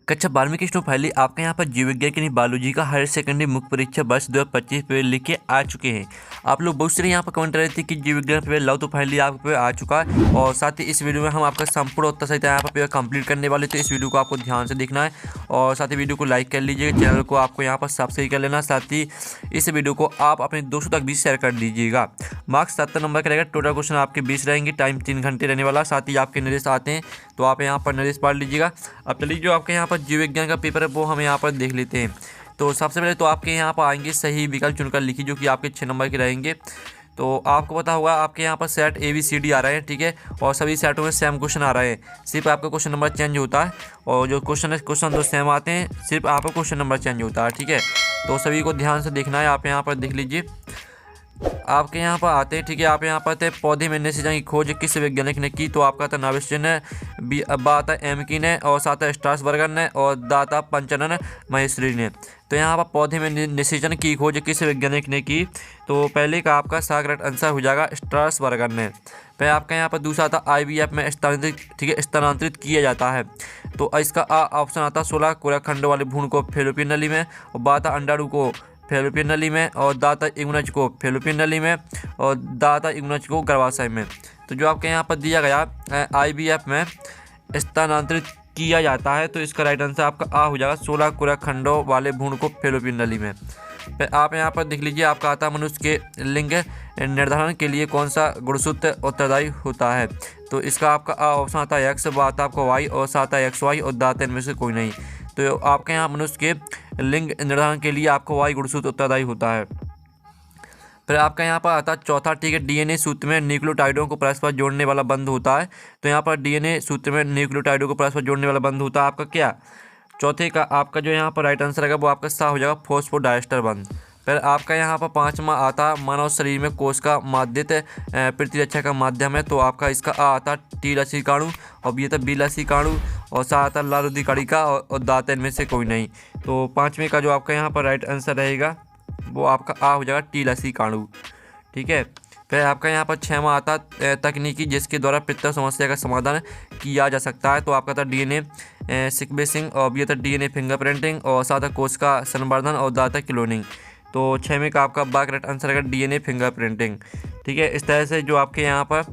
कक्षा 12वीं की स्टूडेंट फाइनली आपके यहाँ पर जीव विज्ञान की बायोलॉजी का हायर सेकेंडरी मुख्य परीक्षा वर्ष 2025 पेपर लेके आ चुके हैं। आप लोग बहुत सारे यहाँ पर कमेंट कर रहे थे कि जीव विज्ञान पेपर लाओ, तो फाइनली आपका पेपर आ चुका है। और साथ ही इस वीडियो में हम आपका संपूर्ण उत्तर सहित यहाँ पर पेपर कंप्लीट करने वाले थे। इस वीडियो को आपको ध्यान से देखना है और साथ ही वीडियो को लाइक कर लीजिएगा, चैनल को आपको यहाँ पर सब्सक्राइब कर लेना। साथ ही इस वीडियो को आप अपने दोस्तों तक भी शेयर कर दीजिएगा। मार्क्स 70 नंबर का रहेगा। टोटल क्वेश्चन आपके 20 रहेंगे। टाइम 3 घंटे रहने वाला। साथ ही आपके निर्देश आते हैं तो आप यहाँ पर निर्देश पढ़ लीजिएगा। अब चलिए जो आपके यहाँ पर जीव विज्ञान का पेपर है वो हम यहाँ पर देख लेते हैं। तो सबसे पहले तो आपके यहाँ पर आएंगे सही विकल्प चुनकर लिखिए, जो कि आपके 6 नंबर के रहेंगे। तो आपको पता होगा आपके यहाँ पर सेट ABCD आ रहे हैं, ठीक है, और सभी सेटों में सेम क्वेश्चन आ रहे हैं। सिर्फ आपका क्वेश्चन नंबर चेंज होता है और जो क्वेश्चन है क्वेश्चन दो सेम आते हैं, सिर्फ आपका क्वेश्चन नंबर चेंज होता है, ठीक है। तो सभी को ध्यान से देखना है। आप यहाँ पर देख लीजिए, आपके यहाँ पर आते हैं, ठीक है। आप यहाँ पर थे पौधे में निषेचन की खोज किस वैज्ञानिक ने की, तो आपका था नाविस्टन है, बी आता एमकी ने, और साथ स्ट्रासबर्गर ने, और दाता पंचनन महेश्वरी ने। तो यहाँ पर पौधे में निषेचन की खोज किस वैज्ञानिक ने की, तो पहले का आपका करेक्ट आंसर हो जाएगा स्ट्रासबर्गर ने। फिर आपका यहाँ पर दूसरा था IVF में स्थानांतरित, ठीक है, स्थानांतरित किया जाता है। तो इसका ऑप्शन आता 16 कोराखंड वाले भ्रूण को फेलोपियन नली में, और बाता अंडाणु को फेलोपियन नली में, और दाता इग्नज को फेलोपियन नली में, और दाता इग्नज को गर्भाशय में। तो जो आपके यहाँ पर दिया गया IVF में स्थानांतरित किया जाता है, तो इसका राइट आंसर आपका आ हो जाएगा 16 कोराखंडों वाले भ्रूण को फेलोपियन नली में। फिर आप यहाँ पर देख लीजिए, आपका आता मनुष्य के लिंग निर्धारण के लिए कौन सा गुणसूत्र उत्तरदायी होता है, तो इसका आपका ऑप्शन आता है X, बात आपको Y, और साथ है XY, और दाता इनमें से कोई नहीं। तो आपके यहाँ मनुष्य के लिंग निर्धारण के लिए आपको Y गुणसूत्र उत्तरदायी होता है। फिर आपका यहाँ पर आता है चौथा, ठीक है, DNA सूत्र में न्यूक्लियोटाइडों को परस्पर जोड़ने वाला बंध होता है। तो यहाँ पर DNA सूत्र में न्यूक्लियोटाइडों को परस्पर जोड़ने वाला बंध होता है आपका क्या, चौथे का आपका जो यहाँ पर राइट आंसर रहेगा वो आपका सा हो जाएगा फॉस्फोडाइस्टर बंध। फिर आपका यहाँ पर पाँचवा आता मानव शरीर में कोश का माध्यम प्रतिरक्षा का माध्यम है। तो आपका इसका आता T लसीकाणु, और B था B लसीकाणु, और सा आता लाल रुधिकारिका, और दाता इनमें से कोई नहीं। तो पाँचवें का जो आपका यहाँ पर राइट आंसर रहेगा वो आपका आ हो जाएगा T लसीकाणु, ठीक है। फिर आपका यहाँ पर 6वां आता तकनीकी जिसके द्वारा पृथक समस्या का समाधान किया जा सकता है। तो आपका था DNA सीक्वेंसिंग, और B था DNA फिंगरप्रिंटिंग, और साथ है कोश का संवर्धन, और दाता क्लोनिंग। तो 6वें का आपका करेक्ट आंसर रहेगा DNA फिंगरप्रिंटिंग, ठीक है। इस तरह से जो आपके यहाँ पर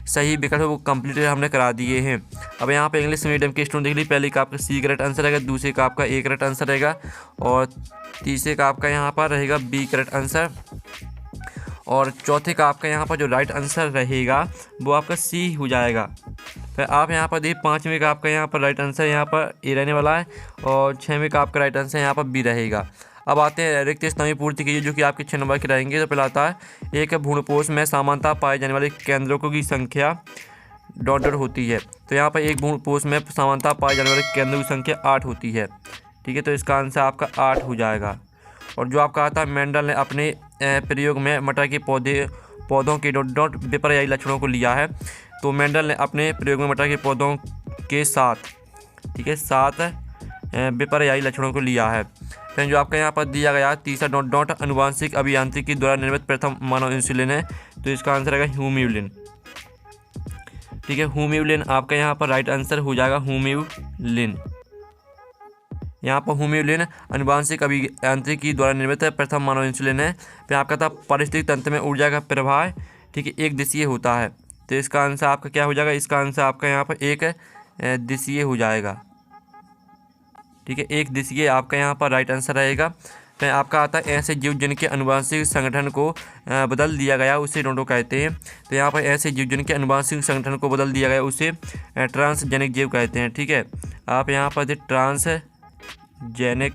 सही विकल्प है वो कंप्लीट हमने करा दिए हैं। अब यहाँ पर इंग्लिश मीडियम के स्टूडेंट देख ली, पहले का आपका C करेक्ट आंसर रहेगा, दूसरे का आपका A करेक्ट आंसर रहेगा, और तीसरे का आपका यहाँ पर रहेगा B करेक्ट आंसर, और चौथे का आपका यहाँ पर जो राइट आंसर रहेगा वो आपका C हो जाएगा। फिर आप यहाँ पर देखिए, पाँचवें का आपका यहाँ पर राइट आंसर यहाँ पर A रहने वाला है, और 6वें का आपका राइट आंसर यहाँ पर B रहेगा। अब आते हैं रिक्त स्थान पूर्ति कीजिए, जो कि आपके 6 नंबर के रहेंगे। तो पहला आता है एक भ्रूणपोष में सामान्यतः पाए जाने वाले केंद्रकों की संख्या डॉट होती है। तो यहाँ पर एक भ्रूणपोष में सामान्यतः पाए जाने वाले केंद्रों की संख्या 8 होती है, ठीक है। तो इसका आंसर आपका 8 हो जाएगा। और जो आपका आता है मेंडल ने अपने प्रयोग में मटर के पौधों के डॉट विपर्यायी लक्षणों को लिया है। तो मेंडल ने अपने प्रयोग में मटर के पौधों के साथ, ठीक है, 7 विपर्यायी लक्षणों को लिया है। फिर जो आपका यहाँ पर दिया गया तीसरा डॉट अनुवांशिक अभियांत्रिकी द्वारा निर्मित प्रथम मानव इंसुलिन है। तो इसका आंसर रहेगा ह्यूम्यूलिन, ठीक है। ह्यूम्यूलिन आपका यहाँ पर राइट आंसर हो जाएगा ह्यूम्यूलिन। यहाँ पर ह्यूम्यूलिन अनुवांशिक अभियांत्रिकी द्वारा निर्मित प्रथम मानव इंसुलिन है। फिर आपका था पारिस्थितिक तंत्र में ऊर्जा का प्रवाह, ठीक है, एक दिशीय होता है। तो इसका आंसर आपका क्या हो जाएगा, इसका आंसर आपका यहाँ पर एक दिशीय हो जाएगा, ठीक है, एक दिशीय आपका यहाँ पर राइट आंसर रहेगा। फिर आपका आता है ऐसे जीव जिनके अनुवांशिक संगठन को बदल दिया गया उसे डोडो कहते हैं। तो यहाँ पर ऐसे जीव जिनके अनुवांशिक संगठन को बदल दिया गया उसे ट्रांसजेनिक जीव कहते हैं, ठीक है। आप यहाँ पर ट्रांसजेनिक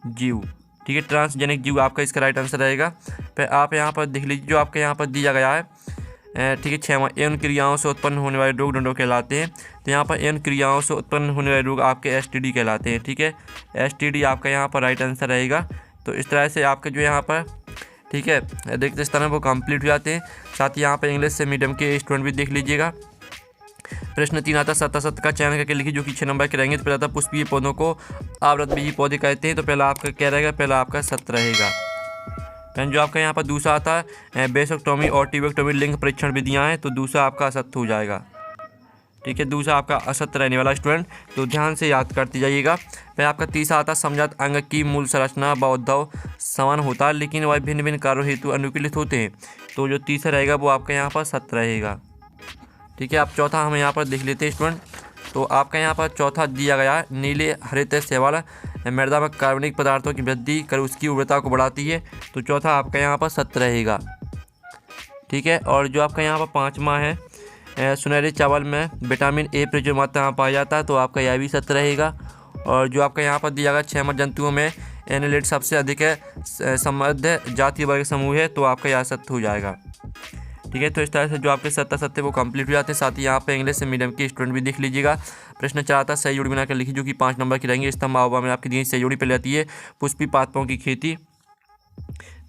जीव, ठीक है, ट्रांसजेनिक जीव आपका इसका राइट आंसर रहेगा। फिर आप यहाँ पर देख लीजिए, जो आपके यहाँ पर दिया गया है, ठीक है, 6वां एवं क्रियाओं से उत्पन्न होने वाले रोग डंडों कहलाते हैं। तो यहाँ पर एवं क्रियाओं से उत्पन्न होने वाले रोग आपके STD कहलाते हैं, ठीक है। STD आपका यहाँ पर राइट आंसर रहेगा। तो इस तरह से आपके जो यहाँ पर, ठीक है, रिक्त स्थान है वो कंप्लीट हो जाते हैं। साथ ही यहाँ पर इंग्लिश से मीडियम के स्टूडेंट भी देख लीजिएगा। प्रश्न 3 आता सत्ता का चयन करके लिखिए, जो कि 6 नंबर के रहेंगे। तो पहला आता पुष्पीय पौधों को आवृतबीजी पौधे कहते हैं। तो पहला आपका क्या रहेगा, पहला आपका 7 रहेगा। फिर जो आपका यहाँ पर दूसरा आता है बेसोक्टोमी और ट्यूबेक्टोमी लिंग परीक्षण विधियाँ हैं। तो दूसरा आपका असत्य हो जाएगा। ठीक है। दूसरा आपका असत्य रहने वाला स्टूडेंट, तो ध्यान से याद करते जाइएगा। फिर आपका तीसरा आता समझात अंग की मूल संरचना व उद्भव समान होता है, लेकिन वह भिन्न भिन्न कार्यों हेतु अनुकूलित होते हैं। तो जो तीसरा रहेगा वो आपका यहाँ पर सत्य रहेगा। ठीक है। अब चौथा हम यहाँ पर देख लेते हैं स्टूडेंट। तो आपका यहाँ पर चौथा दिया गया है, नीले हरित शैवाल मृदा में कार्बनिक पदार्थों की वृद्धि कर उसकी उर्वरता को बढ़ाती है। तो चौथा आपका यहाँ पर सत्य रहेगा। ठीक है। और जो आपका यहाँ पर पाँचवा है, सुनहरे चावल में विटामिन ए प्रचुर मात्रा में पाया जाता है। तो आपका यह भी सत्य रहेगा। और जो आपका यहाँ पर दिया गया 6 मत जंतुओं में एनालिड सबसे अधिक है समृद्ध जाति वर्ग समूह है। तो आपका यह सत्य हो जाएगा। ठीक है। तो इस तरह से जो आपके सत्य वो कंप्लीट हो जाते हैं। साथ ही यहाँ पे इंग्लिश मीडियम के स्टूडेंट भी देख लीजिएगा। प्रश्न 4 आता है सही जोड़ी बनाकर लिखी, जो कि 5 नंबर की रहेंगे। स्तंभ आवा में आपकी दी सही जोड़ी पे जाती है पुष्पी पादपों की खेती।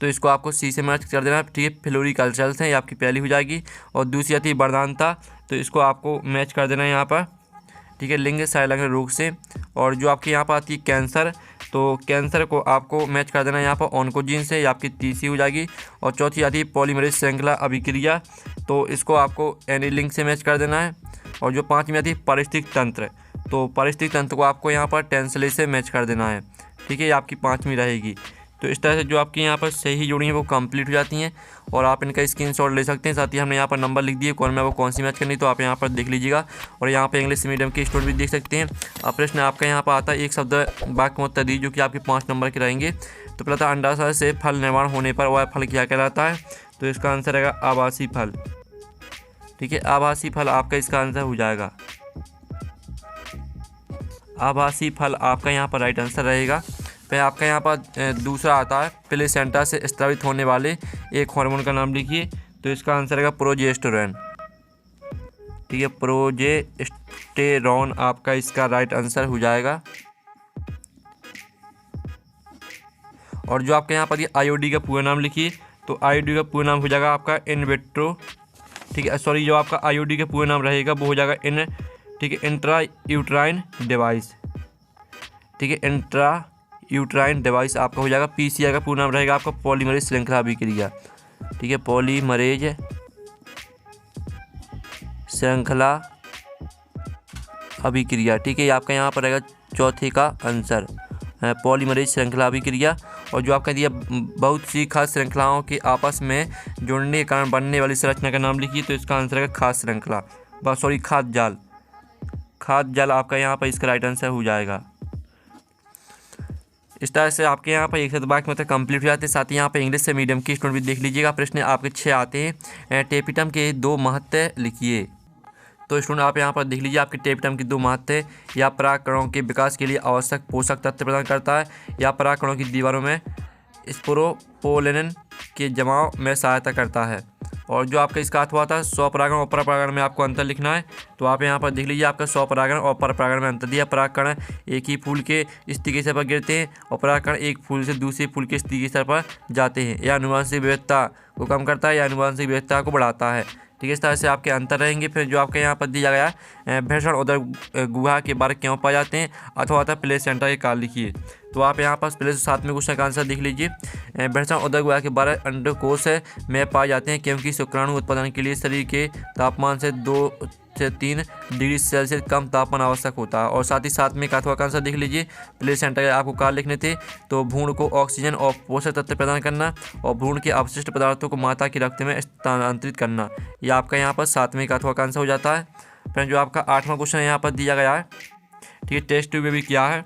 तो इसको आपको सी से मैच कर देना। ठीक है। फ्लोरिकल्चर्स हैं, ये आपकी पहली हो जाएगी। और दूसरी आती है वरदानता, तो इसको आपको मैच कर देना है यहाँ पर। ठीक है। लिंग साइलंग रोग से। और जो आपकी यहाँ पर आती है कैंसर, तो कैंसर को आपको मैच कर देना है यहाँ पर ऑन्कोजीन से, ये आपकी तीसरी हो जाएगी। और चौथी आती है पॉलीमरेज श्रृंखला अभिक्रिया, तो इसको आपको एनीलिंग से मैच कर देना है। और जो पाँचवीं आती है पारिस्थितिक तंत्र, तो पारिस्थितिक तंत्र को आपको यहाँ पर टेंसले से मैच कर देना है। ठीक है। ये आपकी 5वीं रहेगी। तो इस तरह से जो आपकी यहाँ पर सही जोड़ी हैं वो कंप्लीट हो जाती हैं और आप इनका स्क्रीनशॉट ले सकते हैं। साथ ही हमने यहाँ पर नंबर लिख दिए कौन में वो कौन सी मैच करनी, तो आप यहाँ पर देख लीजिएगा। और यहाँ पर इंग्लिश मीडियम के स्टूडेंट भी देख सकते हैं। अब प्रश्न आपका यहाँ पर आता है एक शब्द वाक्य में उत्तर दी, जो कि आपके 5 नंबर के रहेंगे। तो पहला था अंडाशय से फल निर्माण होने पर वह फल क्या कहलाता है, तो इसका आंसर रहेगा आभासी फल। ठीक है। आभासी फल आपका इसका आंसर हो जाएगा। आभासी फल आपका यहाँ पर राइट आंसर रहेगा। फिर आपका यहाँ पर दूसरा आता है प्लेसेंटा से स्रावित होने वाले एक हार्मोन का नाम लिखिए, तो इसका आंसर रहेगा प्रोजेस्टेरोन। ठीक है। प्रोजेस्टेरोन आपका इसका राइट आंसर हो जाएगा। और जो आपके यहाँ पर ये आईओडी का पूरा नाम लिखिए, तो आईओडी का पूरा नाम हो जाएगा आपका इन विट्रो। ठीक है। सॉरी, जो आपका आईओडी का पूरा नाम रहेगा वो हो जाएगा ठीक है, इंट्रा यूट्राइन डिवाइस। ठीक है। इंट्रा यूट्राइन डिवाइस आपका हो जाएगा। पीसीआर का पूरा नाम रहेगा आपका पॉलीमरेज श्रृंखला अभिक्रिया। ठीक है। पॉलीमरेज श्रृंखला अभिक्रिया। ठीक है। ये आपका यहाँ पर रहेगा चौथे का आंसर, पॉलीमरेज श्रृंखला अभिक्रिया। और जो आपका दिया बहुत सी खास श्रृंखलाओं के आपस में जुड़ने के कारण बनने वाली संरचना का नाम लिखिए, तो इसका आंसर है खास श्रृंखला, सॉरी खाद्य जाल। खाद्य जाल आपका यहाँ पर इसका राइट आंसर हो जाएगा। इस तरह से आपके यहाँ पर एक शब्द वाक्य मतलब कंप्लीट हो जाते हैं। साथ ही यहाँ पर इंग्लिश से मीडियम के स्टूडेंट भी देख लीजिएगा। प्रश्न आपके 6 आते हैं। टेपिटम के 2 महत्व लिखिए, तो स्टूडेंट आप यहाँ पर देख लीजिए। आपके टेपिटम की 2 महत्व है, या परागकणों के विकास के लिए आवश्यक पोषक तत्व प्रदान करता है, या परागकणों की दीवारों में स्पोरोपोलेन के जमाव में सहायता करता है। और जो आपका इसका अथवा था स्वपरागण और परपरागण में आपको अंतर लिखना है, तो आप यहाँ पर देख लीजिए। आपका स्वपरागण और परपरागण में अंतर दिया। परागकण एक ही फूल के स्थिति के स्तर पर गिरते हैं और परागकण एक फूल से दूसरे फूल के स्थिति के स्तर पर जाते हैं। यह आनुवंशिक विविधता को कम करता है या आनुवंशिक विविधता को बढ़ाता है। ठीक है। इस तरह से आपके अंतर रहेंगे। फिर जो आपके यहाँ पर दिया गया भ्रूण उदर गुहा के बारे क्यों पाए जाते हैं, अथवा आता प्लेसेंटा के काल लिखिए, तो आप यहाँ पर पहले 7वें क्वेश्चन का आंसर देख लीजिए। भ्रूण उदर गुहा के बारे अंडकोश में पाए जाते हैं क्योंकि शुक्राणु उत्पादन के लिए शरीर के तापमान से 2 से 3 डिग्री सेल्सियस कम तापमान आवश्यक होता है। और साथ ही 7वें का अथवा का आंसर देख लीजिए। प्लेसेंटा के आपको काल लिखने थे, तो भ्रूण को ऑक्सीजन और पोषक तत्व प्रदान करना और भ्रूण के अवशिष्ट पदार्थों को माता के रक्त में स्थानांतरित करना, ये आपका यहाँ पर 7वें का अथवा का आंसर हो जाता है। फिर जो आपका 8वां क्वेश्चन यहाँ पर दिया गया है, ठीक है, टेस्ट ट्यूब बेबी क्या है,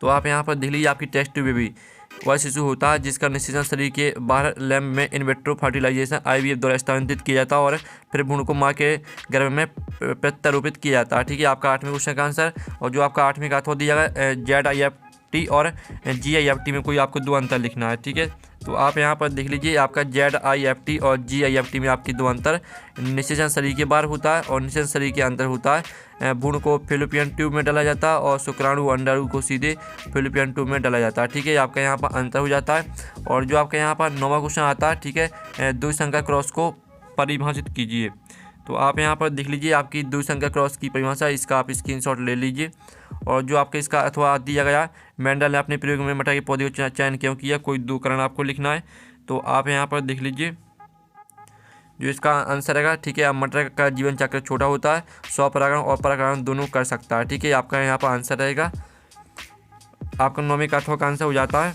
तो आप यहाँ पर देख लीजिए। आपकी टेस्ट ट्यूब बेबी वह शिशु होता है जिसका निषेचन शरीर के बाहर लैम्ब में इन विट्रो फर्टिलाइजेशन IVF द्वारा स्थानांतरित किया जाता है और फिर भ्रूण को माँ के गर्भ में प्रत्यारोपित किया जाता है। ठीक है। आपका 8वें क्वेश्चन का आंसर। और जो आपका 8वें का अथवा दिया गया ZIFT और GIFT में कोई आपको 2 अंतर लिखना है। ठीक है। तो आप यहाँ पर देख लीजिए। आपका ZIFT और GIFT में आपकी 2 अंतर, निषेचन शरीर के बाहर होता है और निषेचन शरीर के अंदर होता है। भ्रूण को फेलोपियन ट्यूब में डाला जाता है और शुक्राणु अंडाणु को सीधे फेलोपियन ट्यूब में डाला जाता है। ठीक है। आपका यहाँ पर अंतर हो जाता है। और जो आपका यहाँ पर 9वां क्वेश्चन आता है, ठीक है, द्विसंकर क्रॉस को परिभाषित कीजिए, तो आप यहाँ पर देख लीजिए। आपकी द्विसंकर क्रॉस की परिभाषा, इसका आप स्क्रीनशॉट ले लीजिए। और जो आपके इसका अथवा दिया गया, मेंडल ने अपने प्रयोग में मटर के पौधे का चयन क्यों किया, कोई 2 कारण आपको लिखना है, तो आप यहाँ पर देख लीजिए। जो इसका आंसर रहेगा, ठीक है। मटर का जीवन चक्र छोटा होता है, स्वपरागण और परागण दोनों कर सकता है, ठीक है। आपका यहाँ पर आंसर रहेगा, आपका 9वीं कथवा का आंसर हो जाता है।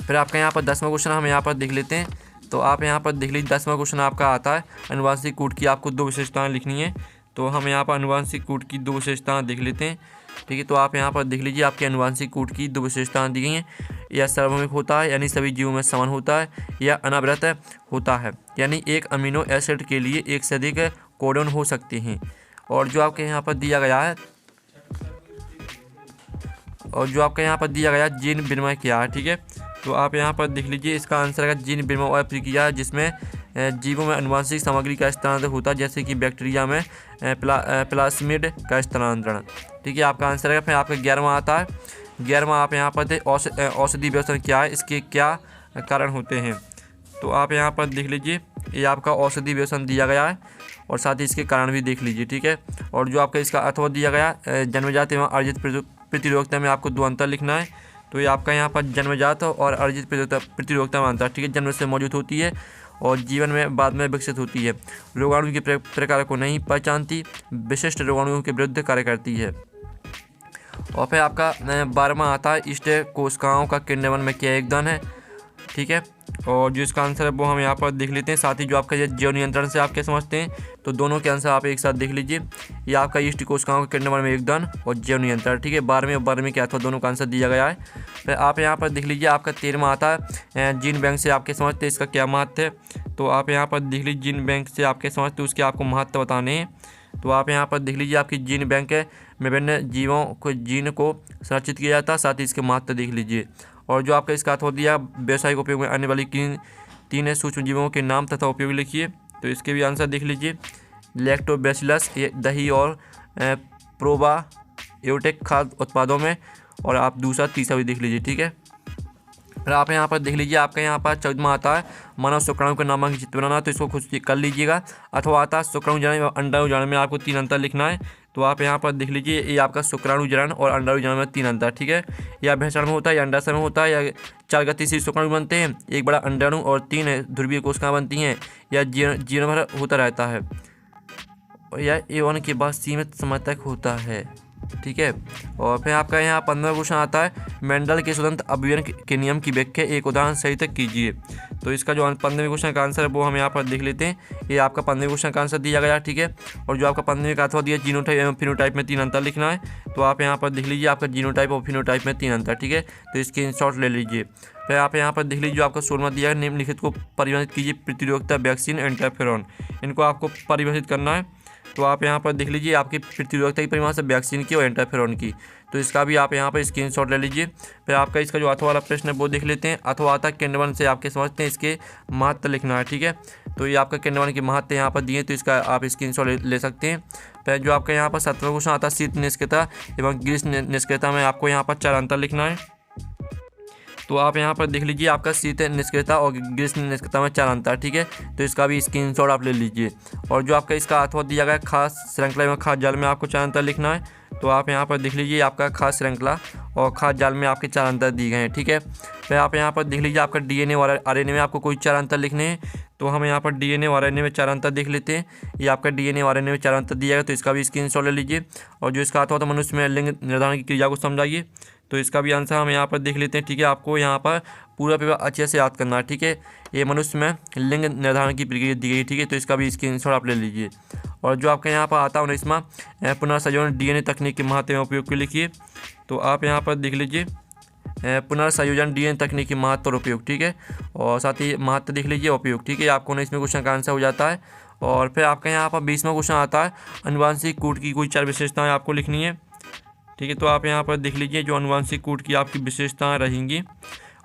फिर आपका यहाँ पर 10वां क्वेश्चन हम यहाँ पर देख लेते हैं। तो आप यहाँ पर देख लीजिए 10वां क्वेश्चन आपका आता है, अनुवांशिक कूट की आपको 2 विशेषताएं लिखनी है। तो हम यहाँ पर अनुवांशिक कूट की 2 विशेषताएं देख लेते हैं, ठीक है। तो आप यहाँ पर देख लीजिए आपके अनुवांशिक कूट की 2 विशेषताएं दी गई हैं। यह सार्वभौमिक होता है, यानी सभी जीवों में समान होता है, या अनावृत होता है, यानी एक अमीनो एसिड के लिए एक से अधिक कोडन हो सकते हैं। और जो आपके यहाँ पर दिया गया है, जीन विनिमय क्या है, ठीक है। तो आप यहाँ पर देख लीजिए इसका आंसर है जीन विनिमय वह प्रक्रिया है जिसमें जीवों में अनुवांशिक सामग्री का स्थानांतरण होता है, जैसे कि बैक्टीरिया में प्लाज्मिड का स्थानांतरण, ठीक है। आपका आंसर है। फिर आपका 11वां आता है। 11वां आप यहाँ पर औषधि व्यसन क्या है, इसके क्या कारण होते हैं। तो आप यहाँ पर देख लीजिए, ये आपका औषधि व्यसन दिया गया है और साथ ही इसके कारण भी देख लीजिए, ठीक है। और जो आपका इसका अथवा दिया गया जन्मजात एवं अर्जित प्रतिरोधकता में आपको 2 अंतर लिखना है। तो ये आपका यहाँ पर जन्मजात और अर्जित प्रतिरोधकता में अंतर, ठीक है। जन्म से मौजूद होती है और जीवन में बाद में विकसित होती है। रोगाणु के प्रकार को नहीं पहचानती, विशिष्ट रोगाणुओं के विरुद्ध कार्य करती है। और फिर आपका 12वां आता है, इष्ट कोशिकाओं का किण्वन में क्या योगदान है, ठीक है। और जो इसका आंसर है वो हम यहाँ पर देख लेते हैं। साथ ही जो आपका ये जैव नियंत्रण से आप क्या समझते हैं, तो दोनों के आंसर आप एक साथ देख लीजिए। ये आपका इष्ट कोशिकाओं के किण्वन में योगदान और जैव नियंत्रण, ठीक है। 12वें और 12वीं के अथवा दोनों का आंसर दिया गया है। फिर आप यहाँ पर देख लीजिए आपका 13वां आता है, जीन बैंक से आपके समझते हैं इसका क्या महत्व है। तो आप यहाँ पर देख लीजिए जीन बैंक से आपके समझते उसके आपको महत्व बताने हैं। तो आप यहाँ पर देख लीजिए आपकी जीन बैंक है, विभिन्न जीवों को जीन को संरक्षित किया जाता है, साथ ही इसके महत्व देख लीजिए। और जो आपका इसका अथवा दिया, व्यावसायिक उपयोग में आने वाली 3 सूक्ष्म जीवों के नाम तथा उपयोग लिखिए। तो इसके भी आंसर देख लीजिए, लैक्टोबैसिलस दही और प्रोबायोटिक खाद्य उत्पादों में, और आप दूसरा तीसरा भी देख लीजिए, ठीक है। फिर आप यहाँ पर देख लीजिए आपका यहाँ पर 14वां आता है, मानव शुक्राणु के नामांकित चित्र बनाना। तो इसको खुद कर लीजिएगा। अथवा आता है शुक्राणु जनन और अंडाणु जनन में आपको 3 अंतर लिखना है। तो आप यहाँ पर देख लीजिए, ये आपका शुक्राणु जनन और अंडाणु जनन में 3 अंतर, ठीक है। या भैंसण में होता है या अंडाशय में होता है, या 4 गतिशील शुक्राणु बनते हैं, 1 बड़ा अंडाणु और 3 ध्रुवीय कोशिकाएं बनती हैं, या जीवन भर होता रहता है, या A1 के बाद सीमित समय तक होता है, ठीक है। और फिर आपका यहाँ 15वां क्वेश्चन आता है, मेंडल के स्वतंत्र अपव्ययन के नियम की व्याख्या एक उदाहरण सहित कीजिए। तो इसका जो 15वें क्वेश्चन का आंसर है वो हम यहाँ पर देख लेते हैं। ये आपका 15वें क्वेश्चन का आंसर दिया गया, ठीक है। और जो आपका 15वें का अथवा दिया, जीनोटाइप एवं फिनोटाइप में 3 अंतर लिखना है। तो आप यहाँ पर देख लीजिए आपका जीनोटाइप और फिनोटाइप में 3 अंतर, ठीक है। तो इसके स्क्रीनशॉट ले लीजिए। फिर आप यहाँ पर देख लीजिए जो आपका 16वां दिया है, निम्नलिखित को परिभाषित कीजिए, प्रतिरोधकता, वैक्सीन, इंटरफेरॉन, इनको आपको परिभाषित करना है। तो आप यहाँ पर देख लीजिए आपकी प्रतिरोधकता की परिभाषा वैक्सीन की और इंटरफेरॉन की। तो इसका भी आप यहाँ पर स्क्रीनशॉट ले लीजिए। फिर आपका इसका जो अथवा वाला प्रश्न है वो देख लेते हैं। अथवा आता है किण्वन से आपके समझते हैं इसके महत्व लिखना है, ठीक है। तो ये आपका किण्वन के महत्व यहाँ पर दिए, तो इसका आप स्क्रीनशॉट ले सकते हैं। फिर जो आपका यहाँ पर 17वां क्वेश्चन आता है, शीत निष्क्रियता एवं ग्रीष्म निष्क्रियता में आपको यहाँ पर 4 अंतर लिखना है। तो आप यहाँ पर देख लीजिए आपका शीत निष्क्रियता और ग्रीष्म निष्क्रियता में 4 अंतर, ठीक है। तो इसका भी स्क्रीनशॉट आप ले लीजिए। और जो आपका इसका अथवा दिया गया, खास श्रृंखला एवं खास जाल में आपको 4 अंतर लिखना है। तो आप यहाँ पर देख लीजिए आपका खास श्रृंखला और खास जाल में आपके 4 अंतर दिए गए हैं, ठीक है। फिर आप यहाँ पर देख लीजिए आपका DNA और RNA में आपको कोई 4 अंतर लिखने हैं। तो हम यहाँ पर DNA और RNA में 4 अंतर देख लेते हैं। ये आपका DNA और RNA में 4 अंतर दिया गया, तो इसका भी स्क्रीनशॉट ले लीजिए। और जो इसका अथवा था, मनुष्य में लिंग निर्धारण की क्रिया को समझाइए। तो इसका भी आंसर हम यहाँ पर देख लेते हैं, ठीक है। आपको यहाँ पर पूरा पेपर अच्छे से याद करना है, ठीक है। ये मनुष्य में लिंग निर्धारण की प्रक्रिया दी गई, ठीक है। तो इसका भी स्क्रीनशॉट आप ले लीजिए। और जो आपके यहाँ पर आता है 19वां, पुनर्संयोजन DNA तकनीक के महत्व एवं उपयोग के लिखिए। तो आप यहाँ पर देख लीजिए पुनर्संयोजन DNA तकनीक के महत्व और उपयोग, ठीक है। और साथ ही महत्व देख लीजिए, उपयोग, ठीक है। आपको 19वें क्वेश्चन का आंसर हो जाता है। और फिर आपका यहाँ पर 20वां क्वेश्चन आता है, अनुवांशिक कूट की कोई 4 विशेषताएँ आपको लिखनी है, ठीक है। तो आप यहाँ पर देख लीजिए जो अनुवांशिक कूट की आपकी विशेषताएँ रहेंगी।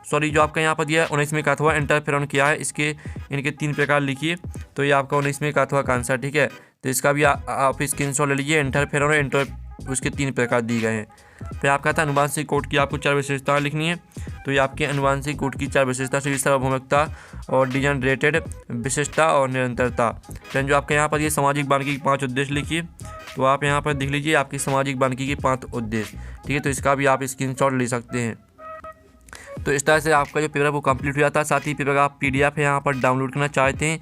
सॉरी, जो आपका यहाँ पर दिया है 19वें का अथवा इंटरफेरॉन क्या है, इनके 3 प्रकार लिखिए। तो ये आपका 19वें का अथवा का आंसर, ठीक है। तो इसका भी आप स्क्रीनशॉट ले लीजिए। इंटरफेरॉन उसके 3 प्रकार दिए गए हैं। फिर आपका था अनुवांशिक कोट की आपको 4 विशेषताएं लिखनी है। तो ये आपके अनुवांशिक कोट की 4 विशेषता, सार्वभौमिकता और डिजनरेटेड विशेषता और निरंतरता। फिर जो आपके यहाँ पर ये सामाजिक वानिकी के 5 उद्देश्य लिखिए। तो आप यहाँ पर देख लीजिए आपकी सामाजिक वानिकी के 5 उद्देश्य, ठीक है। तो इसका भी आप स्क्रीनशॉट ले सकते हैं। तो इस तरह से आपका जो पेपर है वो कंप्लीट हो जाता है। साथ ही पेपर का आप PDF यहाँ पर डाउनलोड करना चाहते हैं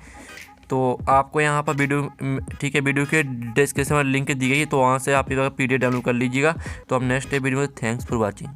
तो आपको यहाँ पर वीडियो ठीक है, वीडियो के डिस्क्रिप्शन में लिंक दी गई है, तो वहाँ से आप PDF डाउनलोड कर लीजिएगा। तो अब नेक्स्ट वीडियो में, थैंक्स फॉर वॉचिंग।